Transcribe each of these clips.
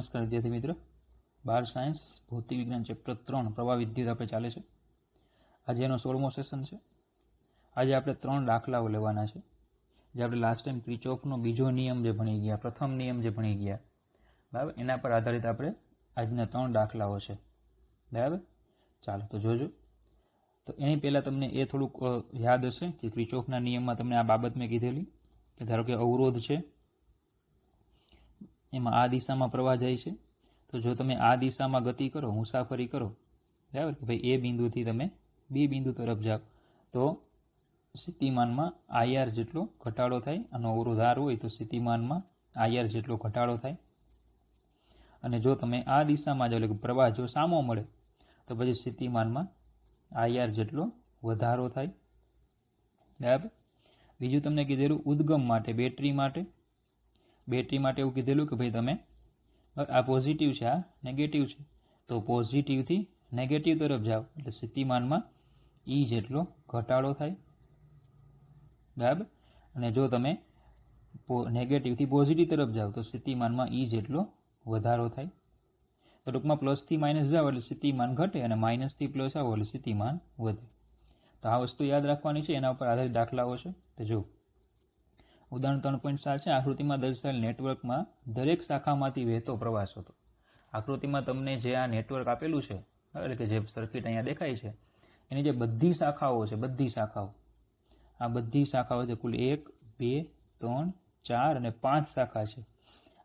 નમસ્કાર વિદ્યાર્થી મિત્રો, 12 સાયન્સ ભૌતિક વિજ્ઞાન ચેપ્ટર 3 પ્રવાહ વિદ્યુત આપણે ચાલે છે. આજે એનો 16મો સેશન છે. આજે આપણે 3 દાખલાઓ લેવાના છે જે આપણે લાસ્ટ ટાઈમ ક્રિચોફનો બીજો નિયમ જે ભણી ગયા, પ્રથમ નિયમ જે ભણી ગયા, બરાબર, એના પર આધારિત આપણે આજના 3 દાખલાઓ છે. બરાબર, ચાલો તો જોજો. તો એની પહેલાં તમને એ થોડુંક યાદ હશે કે ક્રિચોફના નિયમમાં તમને આ બાબત મેં કીધેલી કે ધારો કે અવરોધ છે, એમાં આ દિશામાં પ્રવાહ જાય છે. તો જો તમે આ દિશામાં ગતિ કરો, મુસાફરી કરો, બરાબર, કે ભાઈ એ બિંદુથી તમે બી બિંદુ તરફ જાઓ, તો સ્થિતિમાનમાં IR જેટલો ઘટાડો થાય. આનો અવરોધ R હોય તો સ્થિતિમાનમાં IR જેટલો ઘટાડો થાય. અને જો તમે આ દિશામાં જાઓ, એટલે કે પ્રવાહ જો સામો મળે, તો પછી સ્થિતિમાનમાં IR જેટલો વધારો થાય. બરાબર. બીજું તમને કીધેલું ઉદ્ગમ માટે, બેટરી માટે એવું કીધેલું કે ભાઈ તમે આ પોઝિટિવ છે, આ નેગેટિવ છે, તો પોઝિટિવથી નેગેટિવ તરફ જાઓ એટલે સ્થિતિમાનમાં E જેટલો ઘટાડો થાય. બરાબર. અને જો તમે નેગેટિવથી પોઝિટિવ તરફ જાઓ તો સ્થિતિમાનમાં E જેટલો વધારો થાય. તો ટૂંકમાં પ્લસથી માઇનસ જાઓ એટલે સ્થિતિમાન ઘટે અને માઇનસથી પ્લસ આવો એટલે સ્થિતિમાન વધે. તો આ વસ્તુ યાદ રાખવાની છે, એના ઉપર આધારિત દાખલાઓ છે. તો જો ઉદાહરણ 3.7 છે. આકૃતિમાં દર્શાવેલ નેટવર્કમાં દરેક શાખામાંથી વહેતો પ્રવાહ હતો. આકૃતિમાં તમને જે આ નેટવર્ક આપેલું છે, એટલે કે જે સર્કિટ અહીંયા દેખાય છે, એની જે બધી શાખાઓ છે, આ બધી શાખાઓ છે, કુલ 1, 2, 3, 4 અને 5 શાખા છે.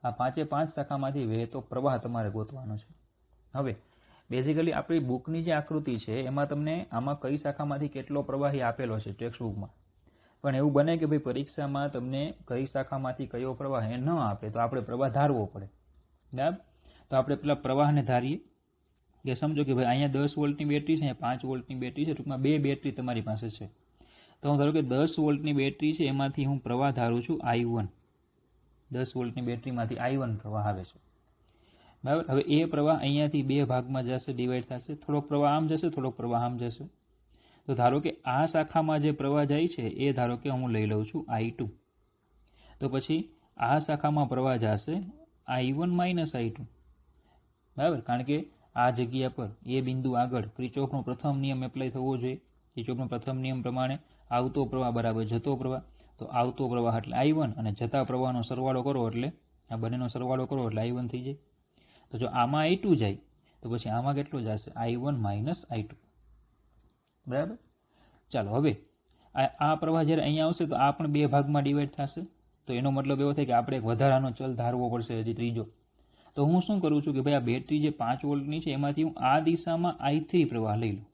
આ 5 શાખામાંથી વહેતો પ્રવાહ તમારે ગોતવાનો છે. હવે બેઝિકલી આપણી બુકની જે આકૃતિ છે એમાં તમને આમાં કઈ શાખામાંથી કેટલો પ્રવાહી આપેલો છે ટેક્સ્ટ બુકમાં, પણ એવું બને કે ભાઈ પરીક્ષામાં તમને કઈ શાખામાંથી કયો પ્રવાહ એ ન આપે તો આપણે પ્રવાહ ધારવો પડે. બરાબર. તો આપણે પેલા પ્રવાહને ધારીએ કે સમજો કે ભાઈ અહીંયા 10 વોલ્ટની બેટરી છે, અહીંયા 5 વોલ્ટની બેટરી છે, ટૂંકમાં 2 બેટરી તમારી પાસે છે. તો હું ધારો કે 10 વોલ્ટની બેટરી છે, એમાંથી હું પ્રવાહ ધારું છું I1. 10 વોલ્ટની બેટરીમાંથી I1 પ્રવાહ આવે છે. બરાબર. હવે એ પ્રવાહ અહીંયાથી 2 ભાગમાં જશે, ડિવાઈડ થશે. થોડોક પ્રવાહ આમ જશે, થોડોક પ્રવાહ આમ જશે. તો ધારો કે આ શાખામાં જે પ્રવાહ જાય છે એ ધારો કે હું લઈ લઉં છું I2. તો પછી આ શાખામાં પ્રવાહ જશે I1 માઇનસ I2. બરાબર. કારણ કે આ જગ્યા પર એ બિંદુ આગળ ક્રિચોફનો પ્રથમ નિયમ એપ્લાય થવો જોઈએ. ક્રિચોફનો પ્રથમ નિયમ પ્રમાણે આવતો પ્રવાહ બરાબર જતો પ્રવાહ. તો આવતો પ્રવાહ એટલે I1 અને જતા પ્રવાહનો સરવાળો કરો એટલે આ બંનેનો સરવાળો કરો એટલે I1 થઈ જાય. તો જો આમાં I2 જાય તો પછી આમાં કેટલો જશે I1 માઇનસ I2. બરાબર. ચાલો હવે આ પ્રવાહ જ્યારે અહીંયા આવશે તો આ પણ 2 ભાગમાં ડિવાઈડ થશે. તો એનો મતલબ એવો થાય કે આપણે એક વધારાનો ચલ ધારવો પડશે, હજી ત્રીજો. તો હું શું કરું છું કે ભાઈ આ બેટરી જે 5 વોલ્ટની છે એમાંથી હું આ દિશામાં I3 પ્રવાહ લઈ લઉં.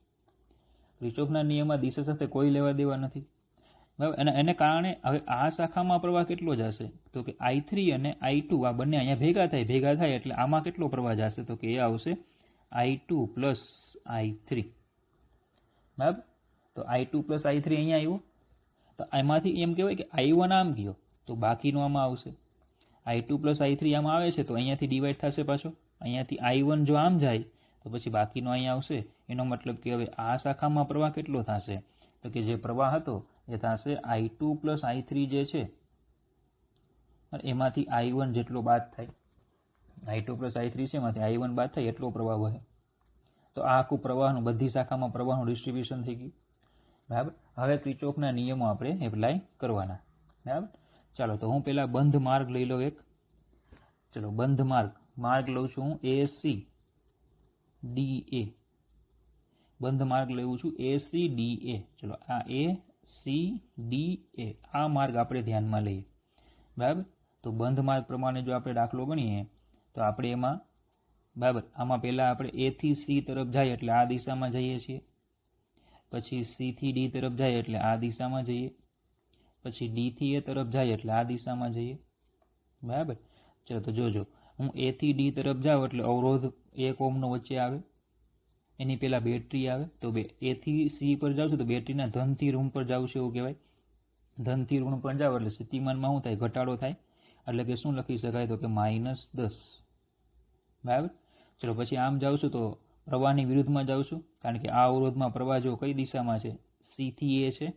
ક્રિચોફના નિયમમાં દિશા સાથે કોઈ લેવા દેવા નથી. બરાબર. અને એને કારણે હવે આ શાખામાં પ્રવાહ કેટલો જશે તો કે I3 અને I2 આ બંને અહીંયા ભેગા થાય એટલે આમાં કેટલો પ્રવાહ જશે તો કે એ આવશે I2 પ્લસ I3. બરાબર. તો I2 પ્લસ I3 અહીંયા આવ્યો. તો એમાંથી એમ કહેવાય કે I1 આમ ગયો તો બાકીનો આમાં આવશે. I2 પ્લસ I3 આમાં આવે છે તો અહીંયાથી ડિવાઈડ થશે પાછો. અહીંયાથી I1 જો આમ જાય તો પછી બાકીનો અહીંયા આવશે. એનો મતલબ કે હવે આ શાખામાં પ્રવાહ કેટલો થશે તો કે જે પ્રવાહ હતો એ થશે I2 પ્લસ I3 જે છે એમાંથી I1 જેટલો બાદ થાય. I2 પ્લસ I3 છે એમાંથી I1 બાદ થાય એટલો પ્રવાહ વહે. તો આ આખું પ્રવાહનું બધી શાખામાં પ્રવાહનું ડિસ્ટ્રીબ્યુશન થઈ ગયું. બરાબર. હવે ક્રિચોફના નિયમો આપણે એપ્લાય કરવાના. બરાબર. ચાલો તો હું પહેલાં બંધ માર્ગ લઈ લઉં એક. ચલો બંધ માર્ગ લઉં છું હું ACDA. બંધ માર્ગ લેવું છું ACDA. ચલો આ ACDA આ માર્ગ આપણે ધ્યાનમાં લઈએ. બરાબર. તો બંધ માર્ગ પ્રમાણે જો આપણે દાખલો ગણીએ તો આપણે એમાં બરાબર આમાં પહેલાં આપણે A થી C તરફ જાય એટલે આ દિશામાં જઈએ છીએ. પછી C થી D તરફ જાય એટલે આ દિશામાં જઈએ. પછી D થી A તરફ જાય એટલે આ દિશામાં જઈએ. બરાબર. ચલો તો જોજો, હું A થી D તરફ જાઉં એટલે અવરોધ 1 ઓહ્મનો વચ્ચે આવે. એની પહેલાં બેટરી આવે. તો A થી C પર જાઉં છું તો બેટરીના ધનથી ઋણ પર જાઉં છું એવું કહેવાય. ધનથી ઋણ પર જાઓ એટલે સ્થિતિમાનમાં શું થાય, ઘટાડો થાય. એટલે કે શું લખી શકાય તો કે -10. બરાબર. ચલો પછી આમ જાઉં છું તો પ્રવાહની વિરુદ્ધમાં જાઉં છું, કારણ કે આ અવરોધમાં પ્રવાહ જો કઈ દિશામાં છે C થી A છે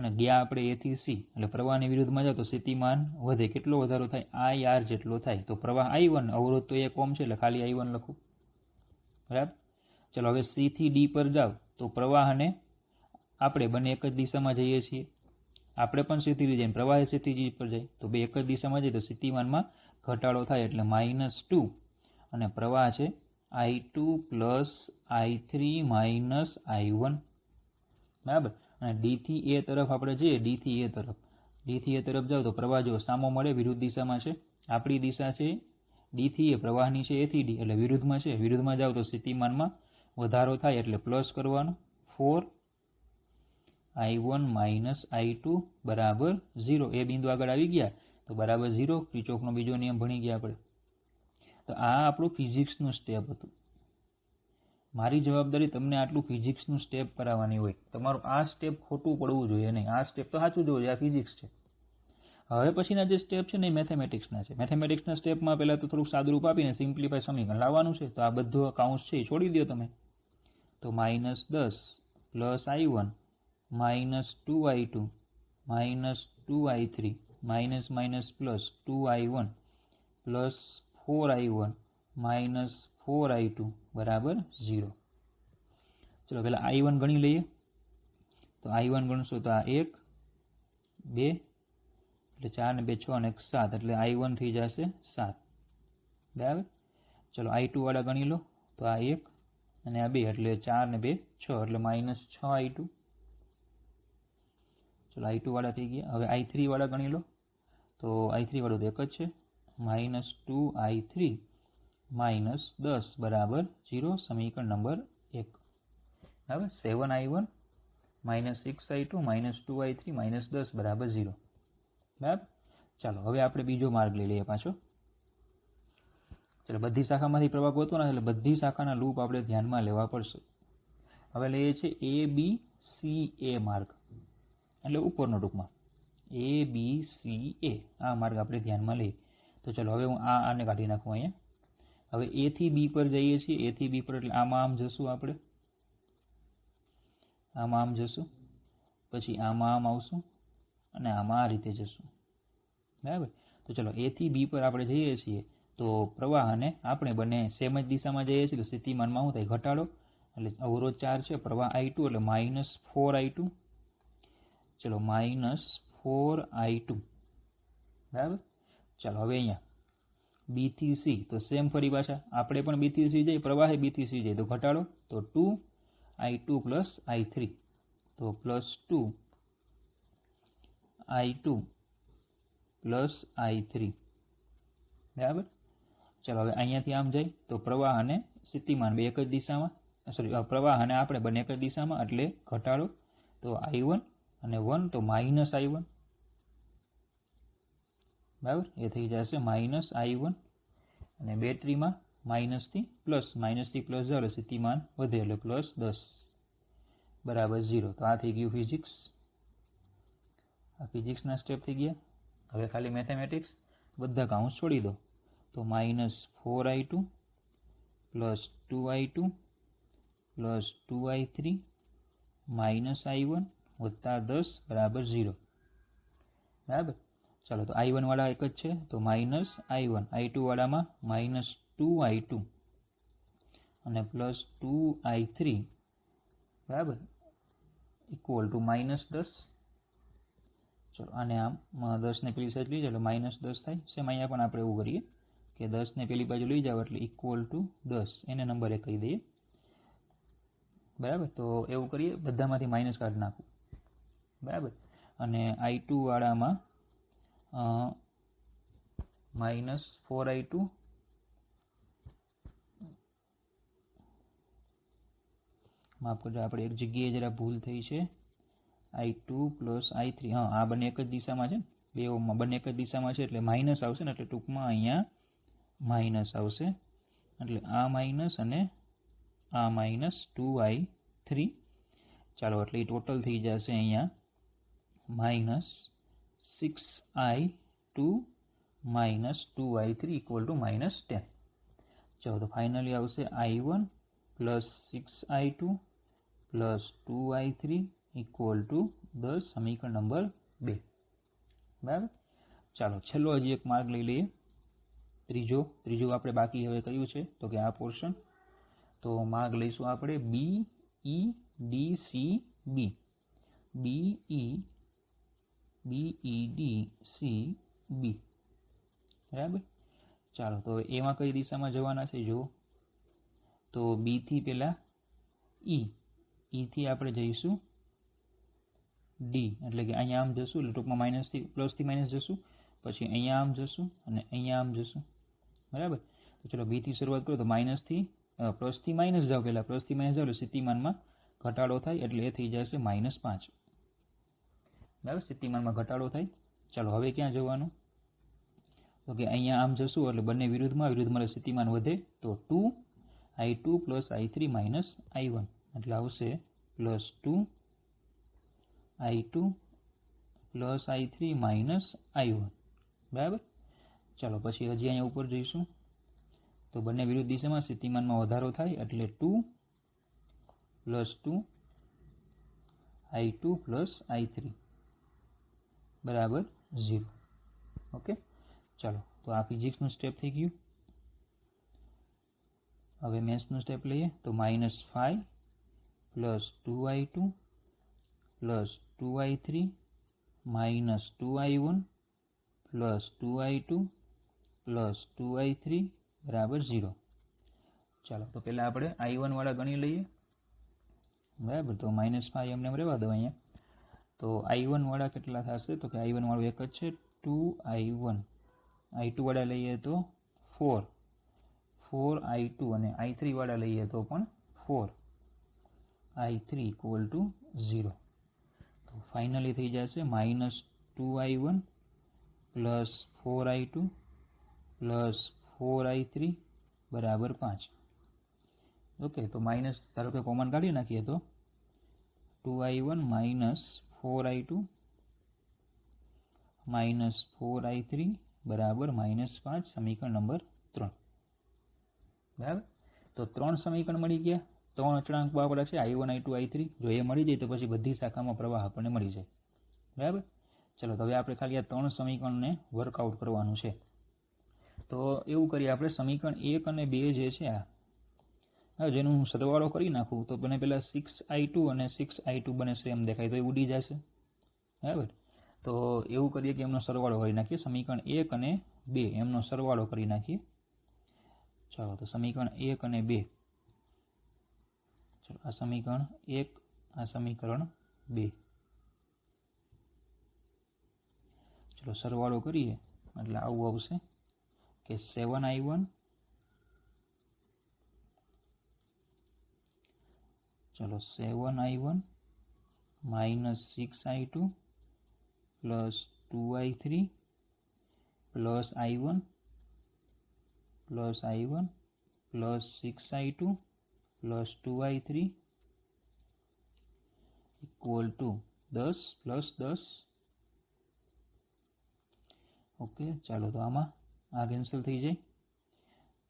અને ગયા આપણે એ થી સી, એટલે પ્રવાહની વિરુદ્ધમાં જાઓ તો સ્થિતિમાન વધે. કેટલો વધારો થાય? IR જેટલો થાય. તો પ્રવાહ I1, અવરોધ તો 1 ઓહ્મ છે એટલે ખાલી I1 લખું. બરાબર. ચલો હવે સી થી ડી પર જાઓ તો પ્રવાહ અને આપણે બંને એક જ દિશામાં જઈએ છીએ. આપણે પણ સીધી જઈએ, પ્રવાહ સીધી પર જાય, તો બે એક જ દિશામાં જાય તો સ્થિતિમાનમાં ઘટાડો થાય એટલે -2, અને પ્રવાહ છે I2 plus I3 minus I1. બરાબર. અને ડી થી એ તરફ આપણે જઈએ, ડી થી એ તરફ જાઓ તો પ્રવાહ જો સામો મળે, વિરુદ્ધ દિશામાં છે. આપણી દિશા છે ડી થી એ, પ્રવાહની છે એ થી ડી, એટલે વિરુદ્ધમાં છે. વિરુદ્ધમાં જાઓ તો સ્થિતિમાનમાં વધારો થાય એટલે પ્લસ કરવાનું. 4I1 માઇનસ I2 બરાબર 0. એ બિંદુ આગળ આવી ગયા તો બરાબર 0. કિર્ચોફનો બીજો નિયમ ભણી ગયા આપણે. તો આ આપણું ફિઝિક્સનું સ્ટેપ હતું. મારી જવાબદારી તમને આટલું ફિઝિક્સનું સ્ટેપ કરાવવાની હોય. તમારું આ સ્ટેપ ખોટું પડવું જોઈએ નહીં. આ સ્ટેપ તો સાચું જોવું જોઈએ, આ ફિઝિક્સ છે. હવે પછીના જે સ્ટેપ છે ને એ મેથેમેટિક્સના છે. મેથેમેટિક્સના સ્ટેપમાં પહેલાં તો થોડુંક સાદુરૂપ આપીને સિમ્પ્લિફાય સમીકરણ લાવવાનું છે. તો આ બધું કાઉન્સ છે એ છોડી દો તમે. તો -10 plus I1 minus 2I2 minus 2I3 minus minus plus 2I1 plus 4I1 minus 4I2 બરાબર 0. ચલો પહેલાં I1 ગણી લઈએ. તો I1 ગણશો તો આ 1 2 એટલે 4 ને 2 6 અને 1 7, એટલે I1 થઈ જશે 7. બરાબર. ચલો I2 વાળા ગણી લો તો આ 1 અને આ 2 એટલે 4 ને 2 6, એટલે -6I2. ચલો I2 વાળા થઈ ગયા. હવે I3 વાળા ગણી લો તો I3 વાળું તો એક જ છે, -2I3 માઇનસ 10 બરાબર 0. સમીકરણ નંબર 1. બરાબર. 7I1 minus 6I2 minus 2I3 minus 10 બરાબર 0. બરાબર. ચાલો હવે આપણે બીજો માર્ગ લઈ લઈએ પાછો. ચાલો બધી શાખામાંથી પ્રવાહ ગોતવાના, એટલે બધી શાખાના લૂપ આપણે ધ્યાનમાં લેવા પડશે. હવે લઈએ છીએ ABCA માર્ગ, એટલે ઉપરનો ટૂંકમાં ABCA, આ માર્ગ આપણે ધ્યાનમાં લઈએ. તો ચલો હવે હું આને કાઢી નાખું અહીંયા. હવે એ થી બી પર જઈએ છીએ. એ થી બી પર એટલે આમાં આમ જશું, આપણે આમાં આમ જશું, પછી આમાં આમ આવશું અને આમાં આ રીતે જશું. બરાબર. તો ચલો એ થી બી પર આપણે જઈએ છીએ તો પ્રવાહ અને આપણે બંને સેમ જ દિશામાં જઈએ છીએ. સ્થિતિમાનમાં શું થાય? ઘટાડો. એટલે અવરોધ 4 છે, પ્રવાહ I2 એટલે -4I2. ચલો -4I2. બરાબર. ચાલો હવે અહીંયા બી થી સી, તો સેમ ફરી પાછા આપણે પણ બી થી સી જઈએ, પ્રવાહ બી થી સી જાય તો ઘટાડો. તો 2I2 પ્લસ I3, તો +2I2 પ્લસ I3. બરાબર. ચાલો હવે અહીંયાથી આમ જાય તો પ્રવાહ અને સ્થિતિમાન બે એક જ દિશામાં, પ્રવાહ અને આપણે બંને એક જ દિશામાં, એટલે ઘટાડો. તો I1 અને 1 તો -I1. બરાબર. એ થઈ જશે -I1, અને બેટરીમાં માઇનસથી પ્લસ જાઓ સ્થિતિમાન વધે એટલે +10 બરાબર 0. તો આ થઈ ગયું ફિઝિક્સ. આ ફિઝિક્સના સ્ટેપ થઈ ગયા. હવે ખાલી મેથેમેટિક્સ. બધા કાઉન્સ છોડી દો તો -4I2 plus 2I2 plus 2I3 -I1 વત્તા 10 બરાબર 0. બરાબર. ચાલો તો I1 વાળા એક જ છે તો -I1, I2 વાળામાં -2I2 અને પ્લસ 2I3 બરાબર ઇક્વલ ટુ -10. ચલો આને આમ 10 ને પેલી સાઈડ લઈ જાઓ એટલે -10 થાય. સેમ અહીંયા પણ આપણે એવું કરીએ કે 10 ને પેલી બાજુ લઈ જાઓ એટલે ઇક્વલ ટુ 10, એને નંબર 1 કહી દઈએ. બરાબર. તો એવું કરીએ, બધામાંથી માઇનસ કાઢી નાખું. બરાબર. અને I2 વાળામાં -4I2 માફ કરજો, આપણે એક જગ્યાએ જરા ભૂલ થઈ છે. I2 પ્લસ I3, હા આ બંને એક જ દિશામાં છે, બે બંને એક જ દિશામાં છે એટલે માઇનસ આવશે ને, એટલે ટૂંકમાં અહીંયા માઇનસ આવશે. એટલે આ માઇનસ અને આ -2I3. ચાલો એટલે એ ટોટલ થઈ જશે અહીંયા -6I2 -2I3 ઇક્વલ ટુ -10. ચાલો તો ફાઇનલી આવશે I1 plus 6I2 plus 2I3 equal to 10 સમીકરણ નંબર 2. બરાબર. ચાલો છેલ્લો હજી એક માર્ગ લઈ લઈએ. ત્રીજું આપણે બાકી હવે કયું છે તો કે આ પોર્શન. તો માર્ગ લઈશું આપણે બી ઈ ડી સી બી. બી ઈ ડી સી બી. બરાબર. ચાલો તો હવે એમાં કઈ દિશામાં જવાના છે જુઓ. તો બી થી પહેલાં ઈ થી આપણે જઈશું ડી, એટલે કે અહીંયા આમ જશું, એટલે ટૂંકમાં માઇનસથી પ્લસથી માઇનસ જશું, પછી અહીંયા આમ જશું અને અહીંયા આમ જશું. બરાબર. તો ચલો બીથી શરૂઆત કરો તો માઇનસથી પ્લસથી માઇનસ જાઓ, પહેલાં પ્લસથી માઇનસ જાઓ એટલે સ્થિતિમાનમાં ઘટાડો થાય, એટલે એ થઈ જશે -5. બરાબર. સ્થિતિમાનમાં ઘટાડો થાય. ચાલો હવે ક્યાં જવાનું તો કે અહીંયા આમ જશું એટલે બંને વિરુદ્ધમાં સ્થિતિમાન વધે તો 2i2 + i3 - i1 એટલે આવશે +2i2 + i3 - i1. બરાબર. ચાલો પછી હજી અહીંયા ઉપર જઈશું તો બંને વિરુદ્ધ દિશામાં સ્થિતિમાનમાં વધારો થાય એટલે 2 + 2i2 + i3 બરાબર 0. ઓકે. ચાલો તો આ ફિઝિક્સનું સ્ટેપ થઈ ગયું. હવે મેથ્સનું સ્ટેપ લઈએ તો -5 + 2i2 + 2i3 - 2i1 + 2i2 + 2i3 બરાબર 0. ચાલો તો પહેલાં આપણે i1 વાળા ગણી લઈએ. બરાબર. તો -5 એમને રહેવા દો અહીંયા. તો i1 વાળા કેટલા થશે તો કે i1 વાળું એક જ છે 2i1. i2 વાળા લઈએ તો 4i2 અને i3 વાળા લઈએ તો પણ 4i3 = 0. તો ફાઇનલી થઈ જશે -2i1 + 4i2 + 4i3 બરાબર 5. ઓકે. તો માઇનસ ધારો કે કોમન કાઢી નાખીએ તો 2i1 - 4i2 - 4i3 બરાબર -5 સમીકરણ નંબર 3. બરાબર. તો 3 સમીકરણ મળી ગયા. 3 અચળાંક આપણા છે i1 i2 i3. જો એ મળી જાય તો પછી બધી શાખામાં પ્રવાહ આપણને મળી જાય. બરાબર. ચલો તો હવે આપણે ખાલી આ 3 સમીકરણને વર્કઆઉટ કરવાનું છે. તો એવું કરીએ આપણે સમીકરણ 1 અને 2 જે છે આ હવે જેનું હું સરવાળો કરી નાખું તો મને પહેલાં 6i2 અને 6i2 બને સેમ દેખાય તો એ ઉડી જશે. બરાબર. તો એવું કરીએ કે એમનો સરવાળો કરી નાખીએ. સમીકરણ 1 અને 2 એમનો સરવાળો કરી નાખીએ. ચાલો તો સમીકરણ 1 અને 2. ચલો આ સમીકરણ 1, આ સમીકરણ 2. ચલો સરવાળો કરીએ એટલે આવું આવશે કે 7i1 ચલો 7i1 - 6i2 + 2i3 + i1 + 6i2 + 2i3 = 10 + 10. Okay. ચાલો તો આમાં આ કેન્સલ થઈ જાય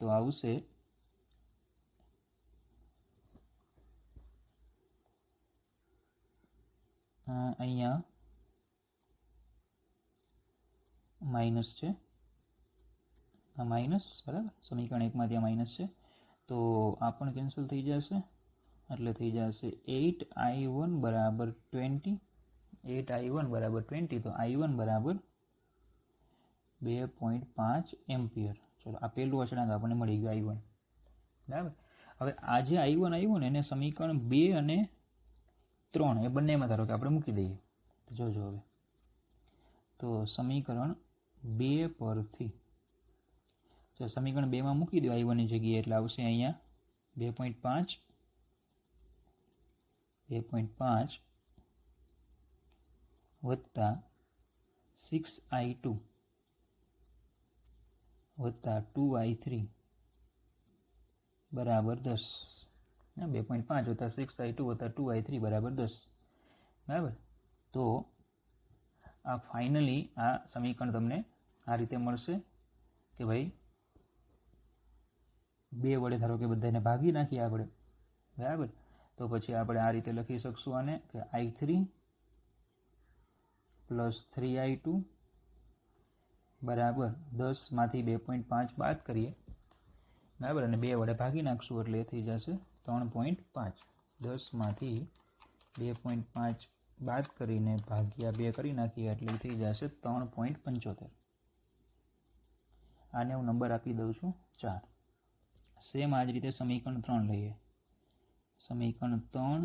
તો આવશે અહીંયા માઇનસ છે, આ માઇનસ. બરાબર. સમીકરણ 1માં ત્યાં માઇનસ છે તો આ પણ કેન્સલ થઈ જશે એટલે થઈ જશે 8i1 = 20. 8i1 = 20 તો i1 બરાબર 2.5 એમ્પિયર. ચલો આ પહેલું અચળાંક આપણને મળી ગયું i1. બરાબર. હવે આ જે i1 આવ્યું ને એને સમીકરણ 2 અને 3 એ બંનેમાં ધારો કે આપણે મૂકી દઈએ તો જોજો હવે. તો સમીકરણ 2 પરથી જો સમીકરણ 2માં મૂકી દો i1 ની જગ્યાએ એટલે આવશે અહીંયા 2.5 વત્તા 6i2 વત્તા 2i3 બરાબર 10. 2.5 વત્તા 6i2 વત્તા 2i3 બરાબર 10. બરાબર. તો આ ફાઇનલી આ સમીકરણ તમને આ રીતે મળશે કે ભાઈ 2 વડે ધારો કે બધાને ભાગી નાખીએ આપણે. બરાબર. તો પછી આપણે આ રીતે લખી શકશું આને કે i3 પ્લસ 3i2 બરાબર 10માંથી 2.5 બાદ કરીએ બરાબર, અને 2 વડે ભાગી નાખશું એટલે એ થઈ જશે 3.5. 10માંથી 2.5 બાદ કરીને ભાગ્યા 2 કરી નાખીએ એટલે થઈ જશે 3.75. આને હું નંબર આપી દઉં છું 4. સેમ આ જ રીતે સમીકરણ 3 લઈએ. સમીકરણ 3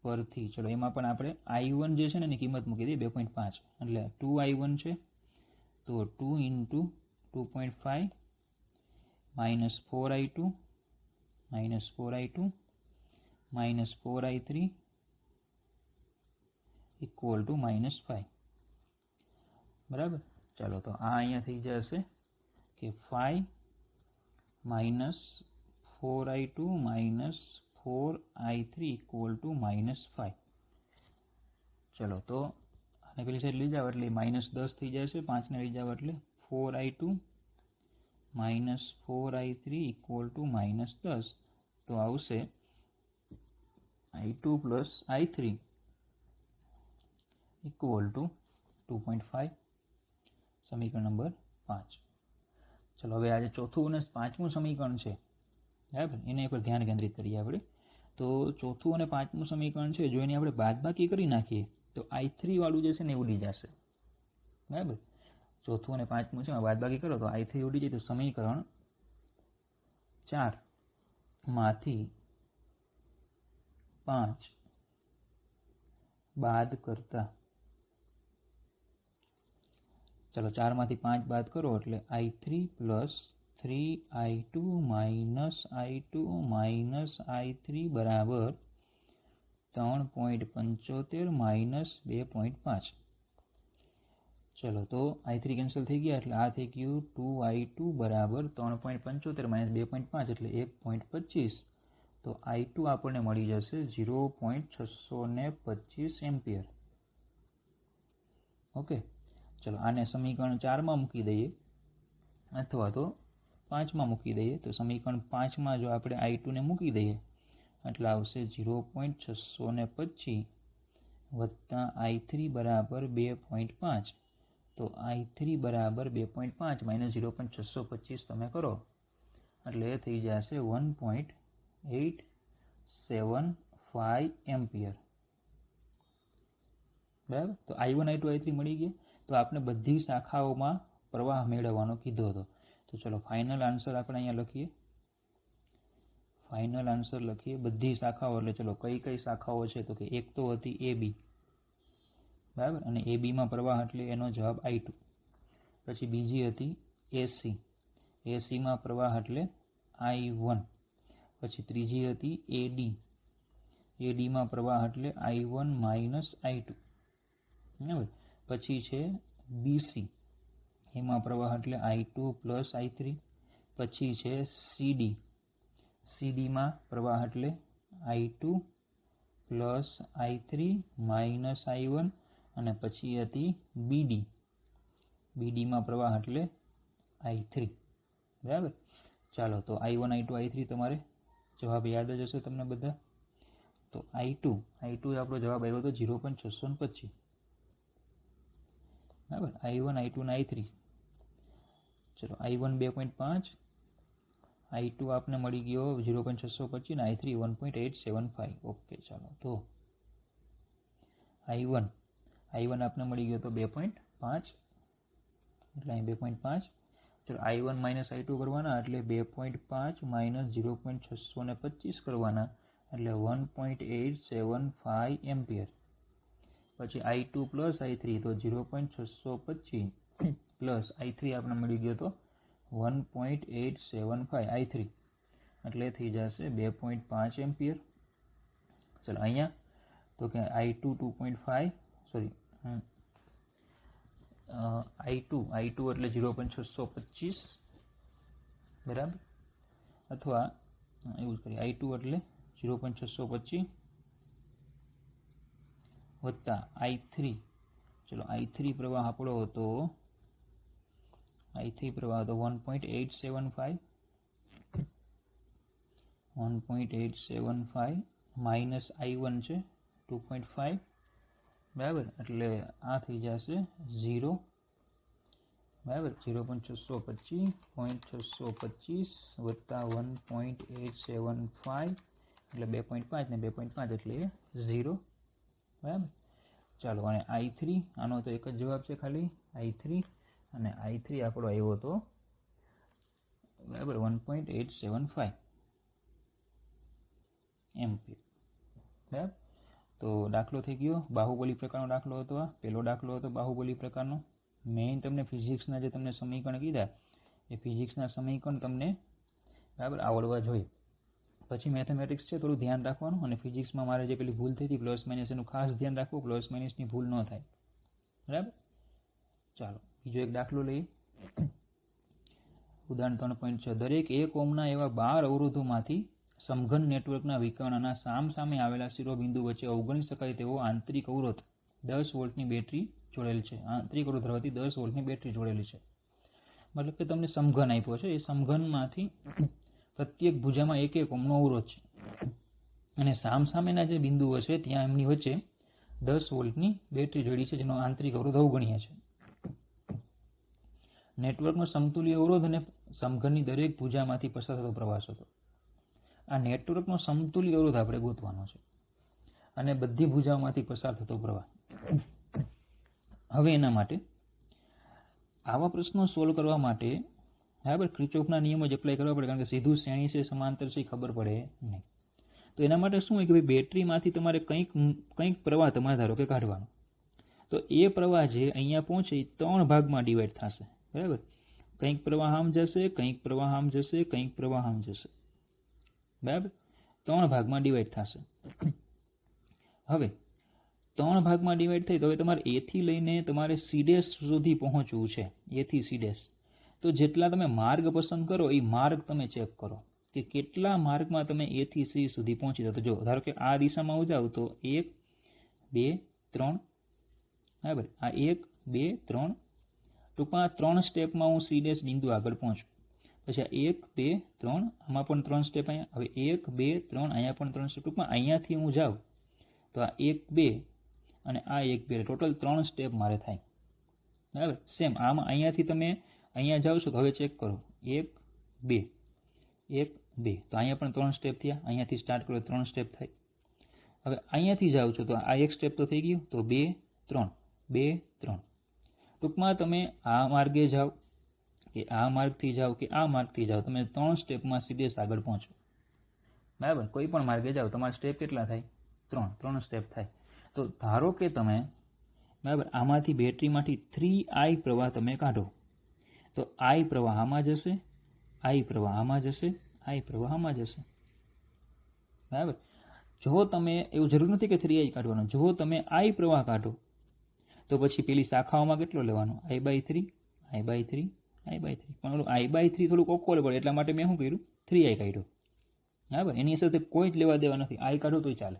પરથી ચલો એમાં પણ આપણે i1 જે છે ને એની કિંમત મૂકી દઈએ 2.5, એટલે 2i1 છે તો 2 × 2.5 minus 4i2 minus 4i2 minus 4i3 equal to -5. બરાબર. ચાલો તો આ અહીંયા થઈ જશે કે 5 minus 4i2 minus 4i3 equal to -5. ચલો તો આને પેલી સાઈડ લઈ જાવ એટલે -10 થઈ જશે, 5 ને લઈ જાવ એટલે 4i2 minus 4i3 equal to -10. તો આવશે i2 plus i3 equal to 2.5. સમીકરણ નંબર 5. ચલો હવે આજે ચોથું અને પાંચમું સમીકરણ છે બરાબર, એના પર ધ્યાન કેન્દ્રિત કરીએ આપણે. તો ચોથું અને પાંચમું સમીકરણ છે જો એની આપણે બાદબાકી કરી નાખીએ તો i3 વાળું જે છે ને એ ઉડી જશે બરાબર. ચોથું અને પાંચમું છે બાદબાકી કરો તો i3 ઉડી જાય, તો સમીકરણ 4 માંથી 5 બાદ કરતા, ચલો 4 માંથી 5 બાદ કરો એટલે i3 plus 3i2 minus i2 minus i3 બરાબર 3.75 minus 2.5. ચલો તો i3 કેન્સલ થઈ ગયા એટલે આ થઈ ગયું 2i2 બરાબર 3.75 minus 2.5 એટલે 1.25. તો i2 આપણને મળી જશે 0.625 એમ્પિયર. ઓકે, ચલો આને સમીકરણ 4માં મૂકી દઈએ અથવા તો 5માં મૂકી દઈએ. તો સમીકરણ 5માં જો આપણે i2 ને મૂકી દઈએ એટલે આવશે 0.625 વત્તા i3 બરાબર 2.5. તો i3 બરાબર 2.5 માઇનસ 0.625 તમે કરો એટલે એ થઈ જશે 1.875 એમ્પિયર બરાબર. તો i1 i2 i3 મળી ગયા. તો આપણે બધી શાખાઓમાં પ્રવાહ મેળવવાનો કીધો હતો. તો ચલો ફાઇનલ આન્સર આપણે અહીંયા લખીએ. ફાઇનલ આન્સર લખીએ બધી શાખાઓ, એટલે ચલો કઈ કઈ શાખાઓ છે તો કે એક તો હતી AB બરાબર, અને ABમાં પ્રવાહ એટલે એનો જવાબ i2. પછી બીજી હતી AC, ACમાં પ્રવાહ એટલે i1. પછી ત્રીજી હતી AD, ADમાં પ્રવાહ એટલે i1 માઇનસ i2 બરાબર. પછી છે BC, એમાં પ્રવાહ એટલે i2 પ્લસ i3. પછી છે CD, CDમાં પ્રવાહ એટલે i2 plus i3 minus i1. અને પછી હતી BD, BDમાં પ્રવાહ એટલે i3 બરાબર. ચાલો તો i1 i2 i3 તમારે જવાબ યાદ જ હશે તમને બધા. તો i2 આપણો જવાબ આવ્યો હતો 0.625 બરાબર. i1 i2 અને i3, ચલો i1 2.5, i2 આપને મળી ગયો 0.625 અને i3 1.875. ઓકે, ચાલો તો i1 આપને મળી ગયો તો 2.5 એટલે અહીં 2.5. ચલો i1 માઇનસ i2 કરવાના એટલે 2.5 માઇનસ 0.625 કરવાના એટલે 1.875 એમ્પિયર. પછી i2 પ્લસ i3 તો 0.625 પ્લસ i3 આપણે મળી ગયો તો 1.875 i3 એટલે થઈ જશે 2.5 એમ્પિયર. ચલો અહીંયા તો કે i2 2.5 સોરી i2 એટલે 0.625 બરાબર, અથવા એવું જ કરીએ i2 એટલે 0.625 વત્તા i3. ચલો i3 પ્રવાહ આપણો હતો 1.875 માઇનસ i1 છે 2.5 બરાબર, એટલે આ થઈ જશે 0, બરાબર, 0.625 વત્તા 1.875 એટલે 2.5 ને 2.5 એટલે 0, બરાબર. ચાલો, અને I3 આનો તો એક જ જવાબ છે ખાલી I3, અને I3 આપણો આવ્યો હતો બરાબર 1.875 એમ્પિયર, બરાબર. તો દાખલો થઈ ગયો, બાહુબલી પ્રકારનો દાખલો હતો. આ પહેલો દાખલો હતો બાહુબલી પ્રકારનો. મેઇન તમને ફિઝિક્સના જે તમને સમીકરણ કીધા એ ફિઝિક્સના સમીકરણ તમને બરાબર આવડવા જોઈએ. પછી મેથેમેટિક્સ છે થોડું ધ્યાન રાખવાનું, અને ફિઝિક્સમાં મારે જે પેલી ભૂલ થઈ હતી પ્લસ માઇનસ એનું ખાસ ધ્યાન રાખવું, પ્લસ માઇનસની ભૂલ ન થાય, બરાબર. ચાલો બીજો એક દાખલો લઈએ. ઉદાહરણ 3.6 દરેક 1 ઓહ્મના એવા 12 અવરોધોમાંથી સમઘન નેટવર્કના વિકર્ણના સામસામે આવેલા શિરોબિંદુ વચ્ચે અવગણી શકાય તેવો આંતરિક અવરોધ 10 વોલ્ટની બેટરી જોડેલ છે. આંતરિક અવરોધ ધરાવતી 10 વોલ્ટની બેટરી જોડેલી છે. મતલબ કે તમને સમઘન આપ્યો છે, એ સમઘનમાંથી પ્રત્યેક ભુજામાં 1 ઓહ્મનો અવરોધ છે, અને સામસામેના જે બિંદુઓ છે ત્યાં એમની વચ્ચે 10 વોલ્ટની બેટરી જોડી છે, જેનો આંતરિક અવરોધ અવગણીય છે. નેટવર્કનો સમતુલ્ય અવરોધ અને સમઘનની દરેક ભુજામાંથી પસાર થતો પ્રવાહ હતો. આ નેટવર્કનો સમતુલ્ય અવરોધ આપણે ગોતવાનો છે, અને બધી ભુજાઓમાંથી પસાર થતો પ્રવાહ. હવે એના માટે આવા પ્રશ્નો સોલ્વ કરવા માટે બરાબર કિર્ચોફના નિયમો જ એપ્લાય કરવા પડે, કારણ કે સીધું શ્રેણી છે સમાંતર છે ખબર પડે નહીં. તો એના માટે શું હોય કે ભાઈ બેટરીમાંથી તમારે કંઈક પ્રવાહ તમારે ધારો કે કાઢવાનો. તો એ પ્રવાહ જે અહીંયા પહોંચે એ 3 ભાગમાં ડિવાઈડ થશે, બરાબર. કંઈક પ્રવાહ આમ જશે, કંઈક પ્રવાહ આમ જશે, કંઈક પ્રવાહ આમ જશે, બરાબર. 3 ભાગમાં ડિવાઈડ થશે. હવે 3 ભાગમાં ડિવાઈડ થઈ તો હવે તમારે A થી લઈને તમારે C' સુધી પહોંચવું છે, A થી C'. તો જેટલા તમે માર્ગ પસંદ કરો એ માર્ગ તમે ચેક કરો કે કેટલા માર્ગમાં તમે A થી C સુધી પહોંચી જાઓ. તો જો ધારો કે આ દિશામાં હું જાઉં તો 1 2 3, બરાબર. આ 1 2 3, ટૂંકમાં 3 સ્ટેપમાં હું C' બિંદુ આગળ પહોંચું. પછી આ 1 2 3, આમાં પણ 3 સ્ટેપ અહીંયા. હવે 1 2 3, અહીંયા પણ 3 સ્ટેપ. ટૂંકમાં અહીંયાથી હું જાઉં તો આ 1 2 અને આ 1 2 ટોટલ 3 સ્ટેપ મારે થાય, બરાબર. સેમ આમાં અહીંયાથી તમે અહીંયા જાઓ છો તો હવે ચેક કરો 1 2 1 2, તો અહીંયા પણ 3 સ્ટેપ થયા. અહીંયાથી સ્ટાર્ટ કરો 3 સ્ટેપ થાય. હવે અહીંયાથી જાઓ છો તો આ 1 સ્ટેપ તો થઈ ગયું, તો 2 3 2 3. ટૂંકમાં તમે આ માર્ગે જાઓ કે આ માર્ગથી જાઓ કે આ માર્ગથી જાઓ, તમે 3 સ્ટેપમાં સીધે આગળ પહોંચો, બરાબર. કોઈ પણ માર્ગે જાઓ તમારા સ્ટેપ કેટલા થાય? 3 સ્ટેપ થાય. તો ધારો કે તમે બરાબર આમાંથી બેટરીમાંથી 3I પ્રવાહ તમે કાઢો, તો I પ્રવાહ આમાં જશે, I પ્રવાહ આમાં જશે, I પ્રવાહ આમાં જશે, બરાબર. જો તમે એવું જરૂર નથી કે 3I કાઢવાનો, જો તમે I પ્રવાહ કાઢો તો પછી પેલી શાખાઓમાં કેટલો લેવાનો? I/3 I/3 I/3. પણ ઓલું I/3 થોડુંક ઓકવર્ડ પડે, એટલા માટે મેં શું કર્યું 3I કાઢ્યો, બરાબર. એની સાથે કોઈ જ લેવા દેવા નથી, I કાઢો તોય ચાલે.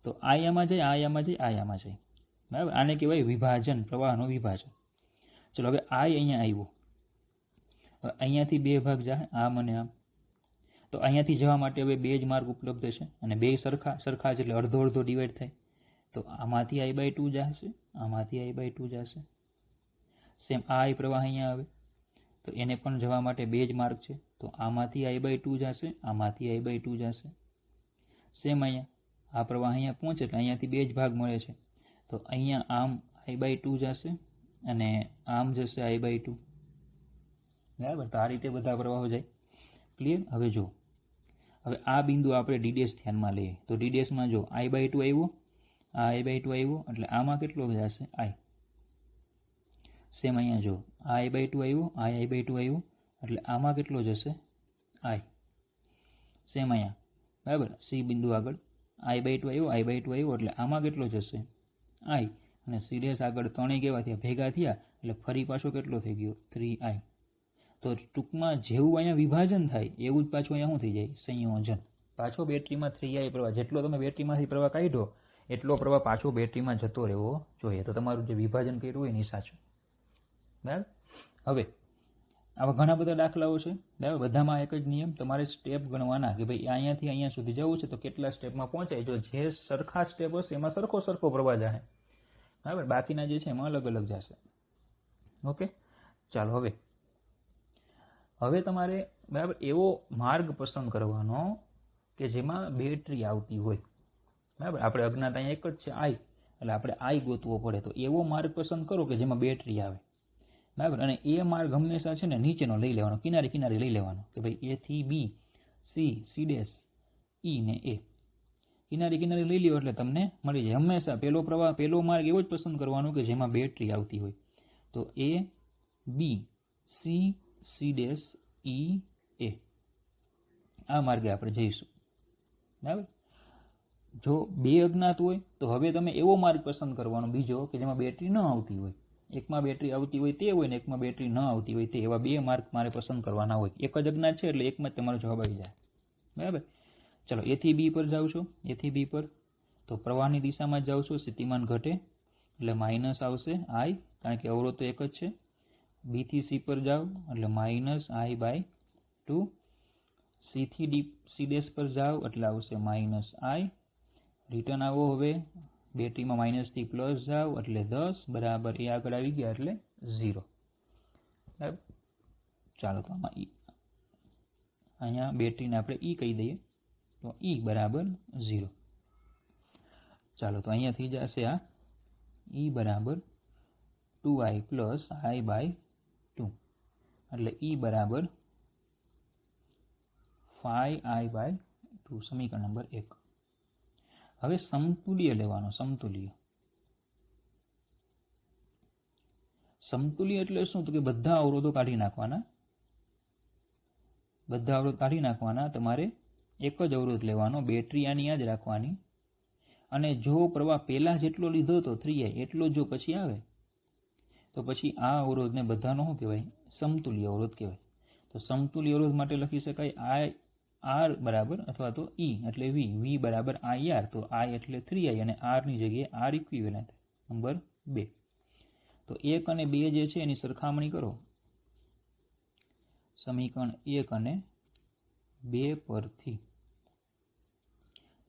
તો I આમાં જાય, I આમાં જાય, I આમાં જાય, બરાબર. આને કહેવાય વિભાજન, પ્રવાહનો વિભાજન. ચલો હવે I અહીંયા આવ્યો, હવે અહીંયાથી 2 ભાગ જાય, આમ અને આમ. તો અહીંયાથી જવા માટે હવે 2 જ માર્ગ ઉપલબ્ધ છે, અને 2 સરખા છે એટલે અડધો અડધો ડિવાઈડ થાય. તો આમાંથી I/2 જશે, આમાંથી I/2 જશે. સેમ I પ્રવાહ અહીંયા આવે તો એને પણ જવા માટે 2 જ માર્ગ છે, તો આમાંથી I/2 જશે, આમાંથી I/2 જશે. સેમ અહીંયા આ પ્રવાહ અહીંયા પહોંચે એટલે અહીંયાથી 2 જ ભાગ મળે છે, તો અહીંયા આમ I/2 જશે અને આમ જશે I/2, બરાબર. તો આ રીતે બધા પ્રવાહો જાય. ક્લિયર? હવે જો હવે આ બિંદુ આપણે D' ધ્યાનમાં લઈએ તો D' જો I/2 આવ્યો, આ I/2 આવ્યો એટલે આમાં કેટલો જશે? I. સેમ અહીંયા જો આ I/2 આવ્યો, આ I/2 આવ્યો એટલે આમાં કેટલો જશે? I. સેમ અહીંયા બરાબર C બિંદુ આગળ I/2 આવ્યો, I/2 આવ્યો એટલે આમાં કેટલો જશે? I. અને C' આગળ 3 કેવા થયા? ભેગા થયા એટલે ફરી પાછો કેટલો થઈ ગયો? 3I. તો ટૂંકમાં જેવું અહીંયા વિભાજન થાય એવું જ પાછું અહીંયા શું થઈ જાય? સંયોજન. પાછો બેટરીમાં 3I પ્રવાહ, જેટલો તમે બેટરીમાંથી પ્રવાહ કાઢ્યો એટલો પ્રવાહ પાછો બેટરીમાં જતો રહેવો જોઈએ. તો તમારું જે વિભાજન કર્યું હોય એ સાચું, બરાબર. હવે આવા ઘણા બધા દાખલાઓ છે, બરાબર. બધામાં એક જ નિયમ, તમારે સ્ટેપ ગણવાના કે ભાઈ અહીંયાથી અહીંયા સુધી જવું છે તો કેટલા સ્ટેપમાં પહોંચાય. જો જે સરખા સ્ટેપ હશે એમાં સરખો પ્રવાહ જાય, બરાબર, બાકીના જે છે એમાં અલગ અલગ જશે. ઓકે, ચાલો હવે તમારે બરાબર એવો માર્ગ પસંદ કરવાનો કે જેમાં બેટરી આવતી હોય. બરાબર, આપણે અજ્ઞાત અહીંયા એક જ છે આઈ, એટલે આપણે આઈ ગોતવો પડે. તો એવો માર્ગ પસંદ કરો કે જેમાં બેટરી આવે. બરાબર, અને એ માર્ગ હંમેશા છે ને નીચેનો લઈ લેવાનો, કિનારે કિનારે લઈ લેવાનો કે ભાઈ એ થી બી, સી, સી ડેશ, ઈ ને એ કિનારે કિનારે લઈ લ્યો એટલે તમને મળી જાય. હંમેશા પહેલો માર્ગ એવો જ પસંદ કરવાનો કે જેમાં બેટરી આવતી હોય. તો એ, બી, સી, સી ડેશ, ઈ, એ આ માર્ગે આપણે જઈશું. બરાબર, જો બે અજ્ઞાત હોય તો હવે તમે એવો માર્ગ પસંદ કરવાનો બીજો કે જેમાં બેટરી ન આવતી હોય. એકમાં બેટરી આવતી હોય તે હોય ને એકમાં બેટરી ન આવતી હોય તે, એવા બે માર્ગ મારે પસંદ કરવાના હોય. એક જ અજ્ઞાત છે એટલે એકમાં જ તમારો જવાબ આવી જાય. બરાબર, ચલો એ થી બી પર જાઓ છો. એ થી બી પર તો પ્રવાહની દિશામાં જ જાઓ છો, સ્થિતિમાન ઘટે એટલે માઇનસ આવશે આઈ, કારણ કે અવરોધ તો એક જ છે. બી થી સી પર જાઓ એટલે માઇનસ આઈ બાય 2. સી થી ડી, સી ડેશ પર જાઓ એટલે આવશે માઇનસ આઈ. રિટર્ન આવો, હવે બેટરીમાં માઇનસથી પ્લસ જાઓ એટલે 10 બરાબર એ આગળ આવી ગયા એટલે 0. બરાબર, ચાલો તો આમાં અહીંયા બેટરીને આપણે ઈ કહી દઈએ તો ઈ બરાબર 0. ચાલો તો અહીંયા થઈ જશે આ ઈ બરાબર 2i પ્લસ આઈ બાય 2 એટલે ઈ બરાબર 5i બાય 2, સમીકરણ નંબર 1. હવે સમતુલ્ય લેવાનો. સમતુલ્ય એટલે શું? તો કે બધા અવરોધો કાઢી નાખવાના. તમારે એક જ અવરોધ લેવાનો, બેટરી આની યાદ રાખવાની, અને જો પ્રવાહ પહેલા જેટલો લીધો હતો 3i એટલો જો પછી આવે તો પછી આ અવરોધને બધાનો શું કહેવાય? સમતુલ્ય અવરોધ કહેવાય. તો સમતુલ્ય અવરોધ માટે લખી શકાય આઈ આર બરાબર અથવા તો ઈ એટલે વી બરાબર આઈ આર. તો આઈ એટલે 3i અને આર ની જગ્યાએ આર ઇક્વિવેલન્ટ નંબર 2. તો 1 અને 2 જે છે એની સરખામણી કરો. સમીકરણ 1 અને 2 પરથી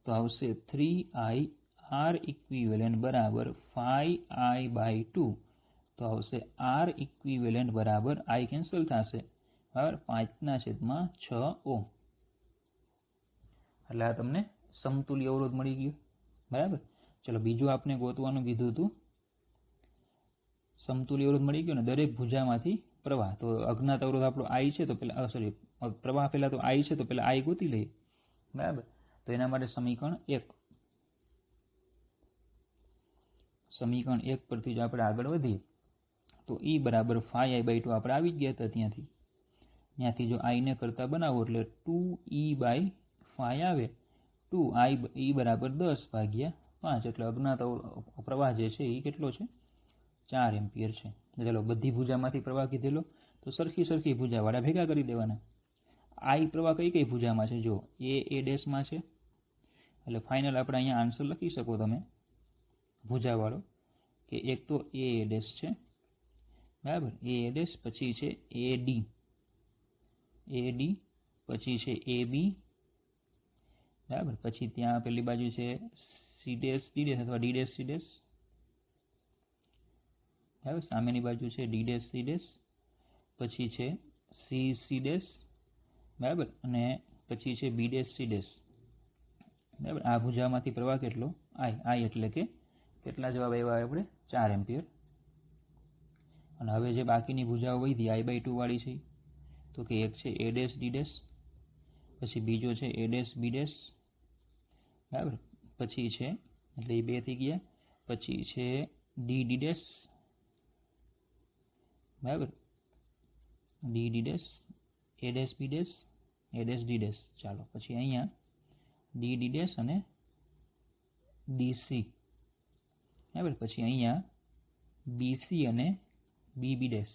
તો આવશે 3i આર ઇક્વિવેલન્ટ બરાબર 5i બાય 2. તો આવશે આર ઇક્વિવેલન્ટ બરાબર આઈ કેન્સલ થશે, બરાબર 5/6 ઓહ્મ. એટલે આ તમને સમતુલ્ય અવરોધ મળી ગયો. બરાબર, ચલો બીજું આપણે ગોતવાનું કીધું હતું. સમતુલ્ય અવરોધ મળી ગયો ને, દરેક ભુજામાંથી પ્રવાહ. તો અજ્ઞાત અવરોધ આપણો આઈ છે તો પેલા પ્રવાહ પહેલા તો આઈ છે તો પેલા આઈ ગોતી લઈએ. બરાબર, તો એના માટે સમીકરણ 1 પરથી જો આપણે આગળ વધીએ તો ઈ બરાબર 5i બાય 2 આપણે આવી જ ગયા હતા. ત્યાંથી જો આઈને કરતા બનાવો એટલે 2e બાય 5 આવે. 2i બરાબર 10/5 એટલે અજ્ઞાત પ્રવાહ જે છે એ કેટલો છે? 4 એમ્પિયર છે. ચાલો બધી ભુજામાંથી પ્રવાહ કીધેલો તો સરખી ભુજાવાળા ભેગા કરી દેવાના. આઈ પ્રવાહ કઈ ભુજામાં છે? જો એ ડેશમાં છે એટલે ફાઇનલ આપણે અહીંયા આન્સર લખી શકો તમે ભુજાવાળો કે એક તો એ ડેશ છે. બરાબર, એ ડેશ, પછી છે એડી, પછી છે એબી. બરાબર, પછી ત્યાં પેલી બાજુ છે સી ડેશ અથવા ડી ડેશ સી ડેશ. બરાબર, સામેની બાજુ છે ડી ડેશ સી ડેશ, પછી છે સી ડેશ. બરાબર, અને પછી છે બી ડેશ સી ડેશ. બરાબર, આ ભુજામાંથી પ્રવાહ કેટલો? આઈ એટલે કે કેટલા જવાબ આવ્યા આપણે? 4 એમ્પિયર. અને હવે જે બાકીની ભુજાઓ વધી i બાય 2 વાળી છે તો કે એક છે એ ડેશ ડી ડેશ, પછી બીજો છે એ ડેશ બી ડેશ. બરાબર, પછી છે એટલે એ 2 થઈ ગયા. પછી છે ડી ડી ડેશ. બરાબર, D D dash, A dash B dash, A dash D dash. ચાલો પછી અહીંયા ડી ડી ડેશ અને ડીસી. બરાબર, પછી અહીંયા બીસી અને બીબી ડેશ,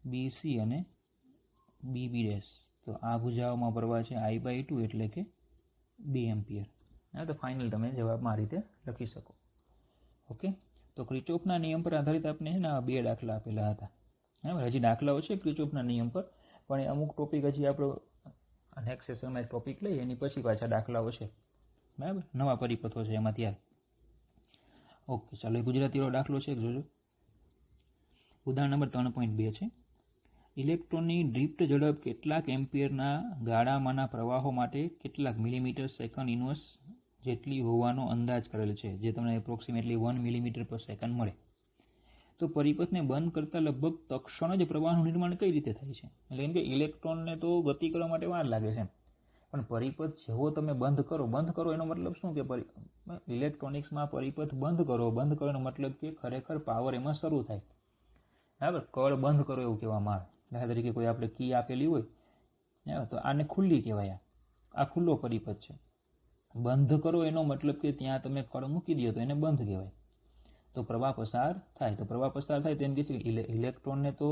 બીસી અને બીબી ડેશ. તો આ ભુજાઓમાં પ્રવાહ છે i બાય 2 એટલે કે 2 એમ્પિયર. હા, તો ફાઇનલ તમે જવાબમાં આ રીતે લખી શકો. ઓકે, તો ક્રિચોફના નિયમ પર આધારિત આપણે છે ને આ 2 દાખલા આપેલા હતા. બરાબર, હજી દાખલાઓ છે ક્રિચોફના નિયમ પર, પણ એ અમુક ટોપિક હજી આપણો નેક્સ્ટ સેશનમાં ટોપિક લઈએ એની પછી પાછા દાખલાઓ છે. બરાબર, નવા પરિપથો છે એમાં ત્યારે. ઓકે, ચાલો એ ગુજરાતીવાળો દાખલો છે, જોજો. ઉદાહરણ નંબર 3.2 છે. ઇલેક્ટ્રોનની ડ્રિફ્ટ ઝડપ કેટલાક એમ્પિયરના ગાળામાંના પ્રવાહો માટે કેટલાક મિલીમીટર સેકન્ડ ઇન્વર્સ જેટલી હોવાનો અંદાજ કરેલ છે, જે તમને એપ્રોક્સિમેટલી 1 મિલીમીટર પર સેકન્ડ મળે. તો પરિપથને બંધ કરતાં લગભગ તક્ષણ જ પ્રવાહનું નિર્માણ કઈ રીતે થાય છે? એટલે કેમ કે ઇલેક્ટ્રોનને તો ગતિ કરવા માટે વાર લાગે છે, પણ પરિપથ જેવો તમે બંધ કરો એનો મતલબ શું? કે ઇલેક્ટ્રોનિક્સમાં પરિપથ બંધ કરો એનો મતલબ કે ખરેખર પાવર એમાં શરૂ થાય. બરાબર, કળ બંધ કરો એવું કહેવામાં આવે. દાખલા તરીકે કોઈ આપણે કી આપેલી હોય તો આને ખુલ્લી કહેવાય. આ ખુલ્લો પરિપથ છે. બંધ કરો એનો મતલબ કે ત્યાં તમે કળ મૂકી દો તો એને બંધ કહેવાય. તો પ્રવાહ પસાર થાય. તો પ્રવાહ પસાર થાય તેમ કે છે ઇલેક્ટ્રોનને તો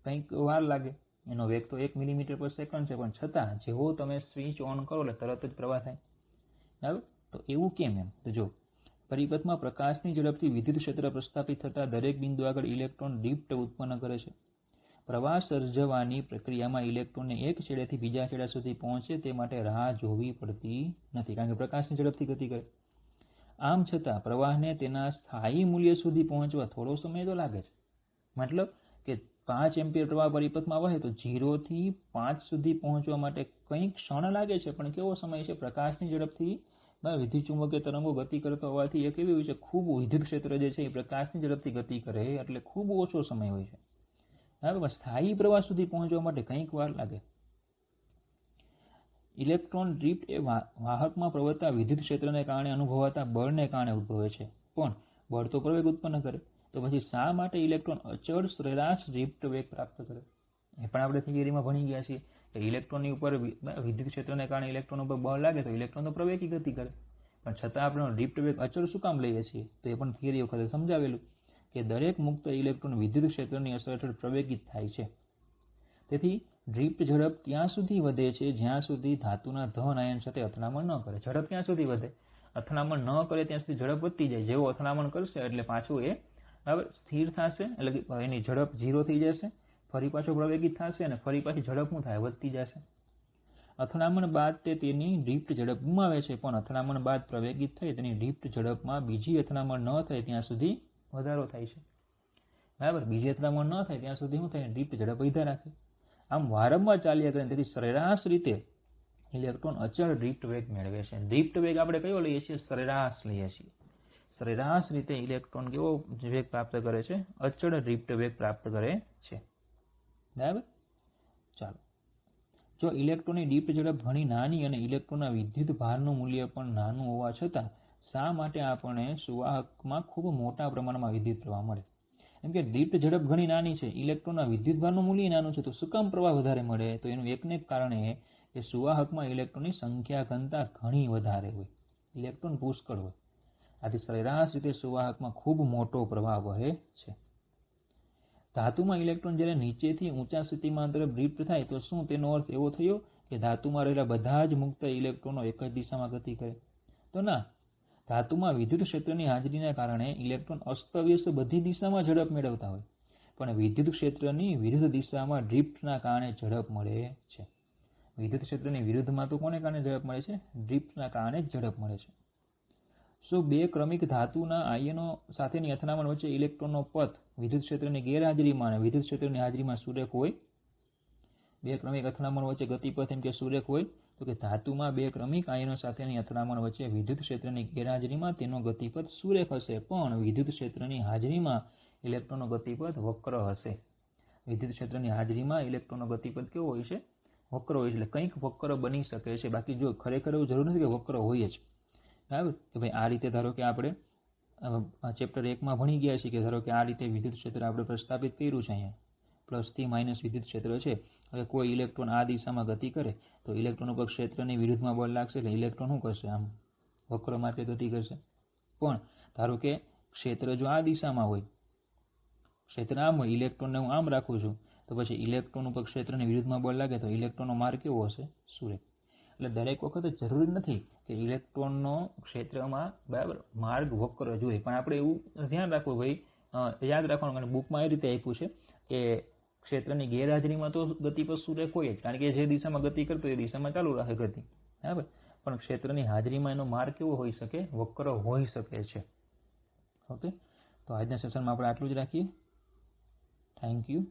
કંઈક વાર લાગે, એનો વેગ તો 1 મિલીમીટર પર સેકન્ડ છે, પણ છતાં જેવો તમે સ્વિચ ઓન કરો એટલે તરત જ પ્રવાહ થાય. બરાબર, તો એવું કેમ? એમ તો જો, પરિપથમાં પ્રકાશની ઝડપથી વિદ્યુત ક્ષેત્ર પ્રસ્થાપિત થતાં દરેક બિંદુ આગળ ઇલેક્ટ્રોન ડ્રિફ્ટ ઉત્પન્ન કરે છે. પ્રવાહ સર્જવાની પ્રક્રિયામાં ઇલેક્ટ્રોનને એક છેડેથી બીજા છેડા સુધી પહોંચે તે માટે રાહ જોવી પડતી નથી, કારણ કે પ્રકાશની ઝડપથી ગતિ કરે. આમ છતાં પ્રવાહને તેના સ્થાયી મૂલ્ય સુધી પહોંચવા થોડો સમય તો લાગે છે. મતલબ કે 5 એમ્પિયર પ્રવાહ પરિપથમાં વહે તો 0 થી 5 સુધી પહોંચવા માટે કંઈક ક્ષણ લાગે છે, પણ કેવો સમય છે? પ્રકાશની ઝડપથી વિદ્યુત ચુંબકીય તરંગો ગતિ કરતો હોવાથી એક એવી હોય છે, ખૂબ વિદ્યુત ક્ષેત્ર જે છે એ પ્રકાશની ઝડપથી ગતિ કરે એટલે ખૂબ ઓછો સમય હોય છે. બરાબર, સ્થાયી પ્રવાહ સુધી પહોંચવા માટે કંઈક વાર લાગે. ઇલેક્ટ્રોન ડ્રિફ્ટ એ વાહકમાં પ્રવર્તતા વિદ્યુત ક્ષેત્રને કારણે અનુભવાતા બળને કારણે ઉદ્ભવે છે, પણ બળ તો પ્રવેગ ઉત્પન્ન કરે. તો પછી શા માટે ઇલેક્ટ્રોન અચળ સરેરાશ ડ્રિફ્ટ વેગ પ્રાપ્ત કરે? એ પણ આપણે થિયરીમાં ભણી ગયા છીએ કે ઇલેક્ટ્રોનની ઉપર વિદ્યુત ક્ષેત્રને કારણે ઇલેક્ટ્રોન ઉપર બળ લાગે તો ઇલેક્ટ્રોન તો પ્રવેગી ગતિ કરે, પણ છતાં આપણે ડ્રિફ્ટ વેગ અચળ શું કામ લઈએ છીએ? તો એ પણ થિયરી વખતે સમજાવેલું કે દરેક મુક્ત ઇલેક્ટ્રોન વિદ્યુત ક્ષેત્રની અસર હેઠળ પ્રવેગિત થાય છે. તેથી ડ્રિફ્ટ ઝડપ ત્યાં સુધી વધે છે જ્યાં સુધી ધાતુના ધન આયન સાથે અથડામણ ન કરે. ઝડપ ક્યાં સુધી વધે? અથડામણ ન કરે ત્યાં સુધી ઝડપ વધતી જાય. જેવો અથડામણ કરશે એટલે પાછું એ બરાબર સ્થિર થશે, એટલે એની ઝડપ 0 થઈ જશે, ફરી પાછો પ્રવેગિત થશે અને ફરી પાછી ઝડપ શું થાય? વધતી જશે. અથડામણ બાદ તે તેની ડ્રિફ્ટ ઝડપ ગુમાવે છે, પણ અથડામણ બાદ પ્રવેગિત થઈ તેની ડ્રિફ્ટ ઝડપમાં બીજી અથડામણ ન થાય ત્યાં સુધી વધારો થાય છે. બરાબર, બીજી અથડામણ ન થાય ત્યાં સુધી શું થાય? ડ્રિફ્ટ ઝડપ વધ્યા રાખે. આમ વારંવાર ચાલ્યા કરે. તેથી સરેરાશ રીતે ઇલેક્ટ્રોન અચળ ડ્રિફ્ટ વેગ મેળવે છે. ડ્રિફ્ટ વેગ આપણે કયો લઈએ છીએ? સરેરાશ લઈએ છીએ. સરેરાશ રીતે ઇલેક્ટ્રોન કેવો વેગ પ્રાપ્ત કરે છે? અચળ ડ્રિફ્ટ વેગ પ્રાપ્ત કરે છે. બરાબર, ચાલો. જો ઇલેક્ટ્રોનની ડ્રિફ્ટ ઝડપ ઘણી નાની અને ઇલેક્ટ્રોનના વિદ્યુત ભારનું મૂલ્ય પણ નાનું હોવા છતાં શા માટે આપણને સુવાહકમાં ખૂબ મોટા પ્રમાણમાં વિદ્યુત પ્રવાહ મળે? કેમ કે ડ્રિફ્ટ ઝડપ ઘણી નાની છે, ઇલેક્ટ્રોનના વિદ્યુત ભારનું મૂલ્ય નાનું છે, તો શું કામ પ્રવાહ વધારે મળે? તો એનું એકને જ કારણ એ કે સુવાહકમાં ઇલેક્ટ્રોનની સંખ્યા ઘનતા ઘણી વધારે હોય, ઇલેક્ટ્રોન પુષ્કળ હોય. આથી સરેરાશ રીતે સુવાહકમાં ખૂબ મોટો પ્રવાહ વહે છે. ધાતુમાં ઇલેક્ટ્રોન જ્યારે નીચેથી ઊંચા સ્થિતિમાન તરફ ડ્રિફ્ટ થાય તો શું તેનો અર્થ એવો થયો કે ધાતુમાં રહેલા બધા જ મુક્ત ઇલેક્ટ્રોનો એક જ દિશામાં ગતિ કરે? તો ના. ધાતુમાં વિદ્યુત ક્ષેત્રની હાજરીના કારણે ઇલેક્ટ્રોન અસ્તવ્યસ્ત બધી દિશામાં ઝડપ મેળવતા હોય, પણ વિદ્યુત ક્ષેત્રની વિરુદ્ધ દિશામાં ડ્રિફ્ટના કારણે ઝડપ મળે છે. વિદ્યુત ક્ષેત્રની વિરુદ્ધમાં તો કોને કારણે ઝડપ મળે છે? ડ્રિફ્ટના કારણે જ ઝડપ મળે છે. શું બે ક્રમિક ધાતુના આયનો સાથેની અથડામણ વચ્ચે ઇલેક્ટ્રોનનો પથ વિદ્યુત ક્ષેત્રની ગેરહાજરીમાં અને વિદ્યુત ક્ષેત્રની હાજરીમાં સુરેખ હોય? બે ક્રમિક અથડામણ વચ્ચે ગતિપથ એમ કે સુરેખ હોય? તો કે ધાતુમાં બે ક્રમિક આયનો સાથેની અથડામણ વચ્ચે વિદ્યુત ક્ષેત્રની ગેરહાજરીમાં તેનો ગતિપથ સુરેખ હશે, પણ વિદ્યુત ક્ષેત્રની હાજરીમાં ઇલેક્ટ્રોનનો ગતિપથ વક્ર હશે. વિદ્યુત ક્ષેત્રની હાજરીમાં ઇલેક્ટ્રોનનો ગતિપથ કેવો હોય છે? વક્ર હોય છે. એટલે કંઈક વક્ર બની શકે છે, બાકી જો ખરેખર એવું જરૂર નથી કે વક્ર હોય જ. બરાબર, કે ભાઈ આ રીતે ધારો કે આપણે ચેપ્ટર 1માં ભણી ગયા છીએ કે ધારો કે આ રીતે વિદ્યુત ક્ષેત્ર આપણે પ્રસ્થાપિત કર્યું છે. અહીંયા પ્લસથી માઇનસ વિદ્યુત ક્ષેત્ર છે. હવે કોઈ ઇલેક્ટ્રોન આ દિશામાં ગતિ કરે તો ઇલેક્ટ્રોન ઉપર ક્ષેત્રની વિરુદ્ધમાં બળ લાગશે, એટલે ઇલેક્ટ્રોન શું કરશે? આમ વક્ર માટે ગતિ કરશે. પણ ધારો કે ક્ષેત્ર જો આ દિશામાં હોય, ક્ષેત્ર આમ હોય, ઇલેક્ટ્રોનને હું આમ રાખું છું, તો પછી ઇલેક્ટ્રોન ઉપર ક્ષેત્રની વિરુદ્ધમાં બળ લાગે તો ઇલેક્ટ્રોનનો માર્ગ કેવો હશે? સુરેખ. એટલે દરેક વખતે જરૂરી નથી કે ઇલેક્ટ્રોનનો ક્ષેત્રમાં બરાબર માર્ગ વક્ર જોઈએ, પણ આપણે એવું ધ્યાન રાખવું, ભાઈ યાદ રાખવાનું, કારણ બુકમાં એ રીતે આપ્યું છે કે ક્ષેત્રની ગેરહાજરીમાં તો ગતિપથ સુરેખ હોય જ, કારણ કે જે દિશામાં ગતિ કરતો એ દિશામાં ચાલુ રાખે ગતિ. બરાબર, પણ ક્ષેત્રની હાજરીમાં એનો માર્ગ કેવો હોઈ શકે? વક્ર હોઈ શકે છે. ઓકે, તો આજના સેશનમાં આપણે આટલું જ રાખીએ. Thank you.